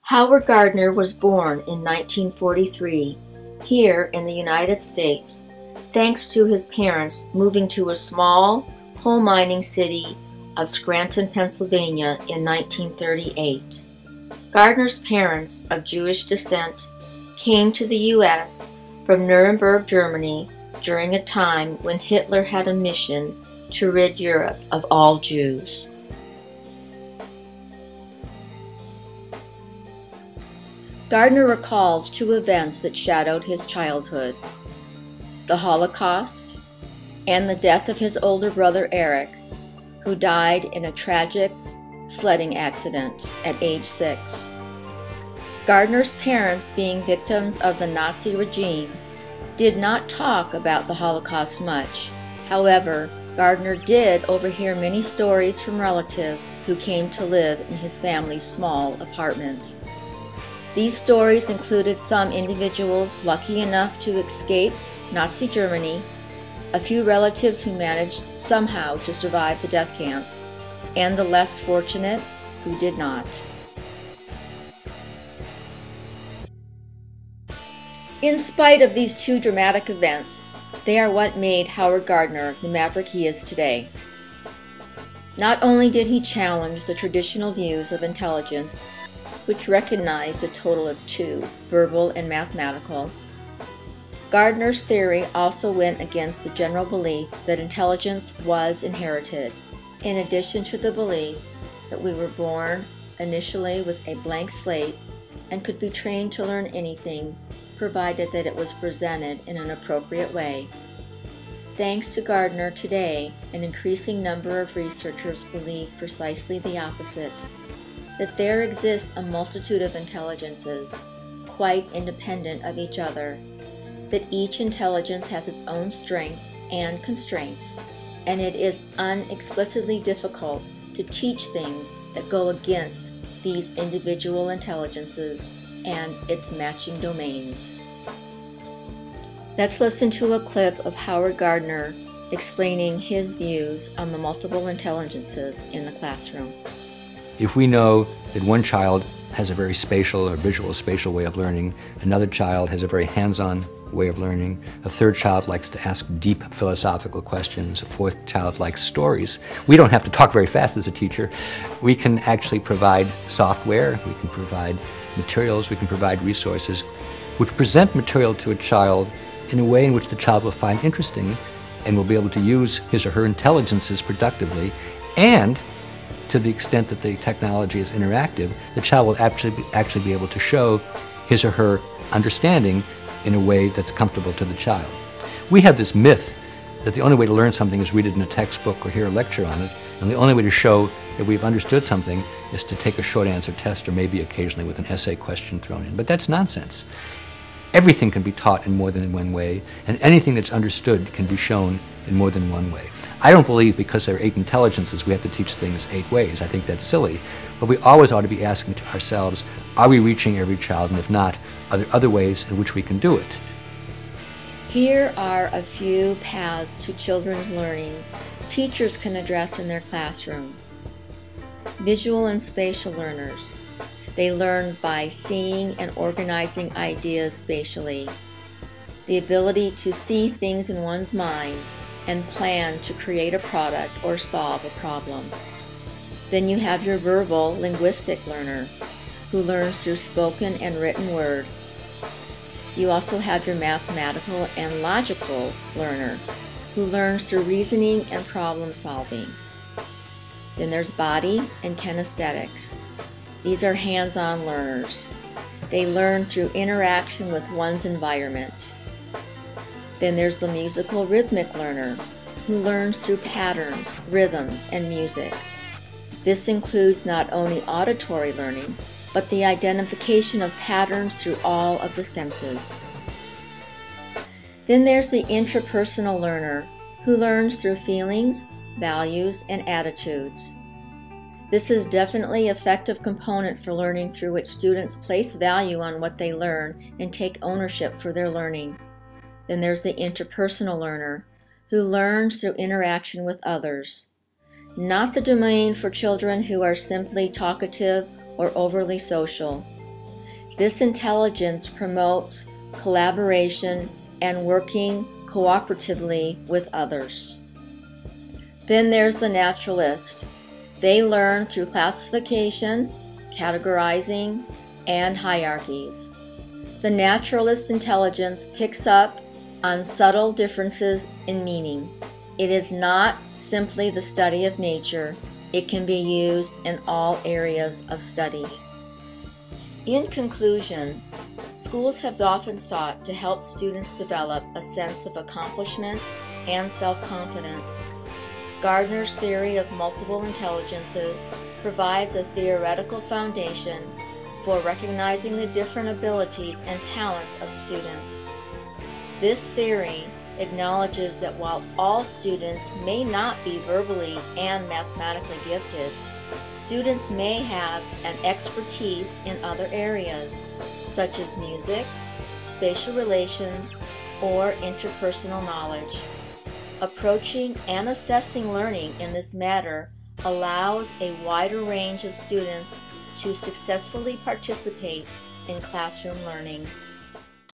Howard Gardner was born in 1943 here in the United States, thanks to his parents moving to a small coal mining city of Scranton, Pennsylvania in 1938. Gardner's parents, of Jewish descent, came to the U.S. from Nuremberg, Germany during a time when Hitler had a mission to rid Europe of all Jews. Gardner recalls two events that shadowed his childhood: the Holocaust and the death of his older brother Eric, who died in a tragic sledding accident at age 6. Gardner's parents, being victims of the Nazi regime, did not talk about the Holocaust much. However, Gardner did overhear many stories from relatives who came to live in his family's small apartment. These stories included some individuals lucky enough to escape Nazi Germany, a few relatives who managed somehow to survive the death camps, and the less fortunate who did not. In spite of these two dramatic events, they are what made Howard Gardner the maverick he is today. Not only did he challenge the traditional views of intelligence, which recognized a total of two, verbal and mathematical, Gardner's theory also went against the general belief that intelligence was inherited, in addition to the belief that we were born initially with a blank slate and could be trained to learn anything, provided that it was presented in an appropriate way. Thanks to Gardner, today, an increasing number of researchers believe precisely the opposite, that there exists a multitude of intelligences, quite independent of each other, that each intelligence has its own strength and constraints, and it is unexplicitly difficult to teach things that go against these individual intelligences and its matching domains. Let's listen to a clip of Howard Gardner explaining his views on the multiple intelligences in the classroom. If we know that one child has a very spatial or visual spatial way of learning, another child has a very hands-on way of learning, a third child likes to ask deep philosophical questions, a fourth child likes stories, we don't have to talk very fast as a teacher. We can actually provide software, we can provide materials, we can provide resources which present material to a child in a way in which the child will find interesting and will be able to use his or her intelligences productively, and to the extent that the technology is interactive, the child will actually be able to show his or her understanding in a way that's comfortable to the child. We have this myth that the only way to learn something is read it in a textbook or hear a lecture on it, and the only way to show that we've understood something is to take a short answer test or maybe occasionally with an essay question thrown in. But that's nonsense. Everything can be taught in more than one way, and anything that's understood can be shown in more than one way. I don't believe because there are 8 intelligences we have to teach things 8 ways. I think that's silly. But we always ought to be asking to ourselves, are we reaching every child? And if not, are there other ways in which we can do it? Here are a few paths to children's learning teachers can address in their classroom. Visual and spatial learners. They learn by seeing and organizing ideas spatially. The ability to see things in one's mind and plan to create a product or solve a problem. Then you have your verbal linguistic learner, who learns through spoken and written word. You also have your mathematical and logical learner, who learns through reasoning and problem solving. Then there's body and kinesthetics. These are hands-on learners. They learn through interaction with one's environment. Then there's the musical rhythmic learner, who learns through patterns, rhythms, and music. This includes not only auditory learning, but the identification of patterns through all of the senses. Then there's the intrapersonal learner, who learns through feelings, values, and attitudes. This is definitely an effective component for learning, through which students place value on what they learn and take ownership for their learning. Then there's the interpersonal learner, who learns through interaction with others. Not the domain for children who are simply talkative or overly social. This intelligence promotes collaboration and working cooperatively with others. Then there's the naturalist. They learn through classification, categorizing, and hierarchies. The naturalist's intelligence picks up on subtle differences in meaning. It is not simply the study of nature. It can be used in all areas of study. In conclusion, schools have often sought to help students develop a sense of accomplishment and self-confidence. Gardner's theory of multiple intelligences provides a theoretical foundation for recognizing the different abilities and talents of students. This theory acknowledges that while all students may not be verbally and mathematically gifted, students may have an expertise in other areas, such as music, spatial relations, or interpersonal knowledge. Approaching and assessing learning in this manner allows a wider range of students to successfully participate in classroom learning.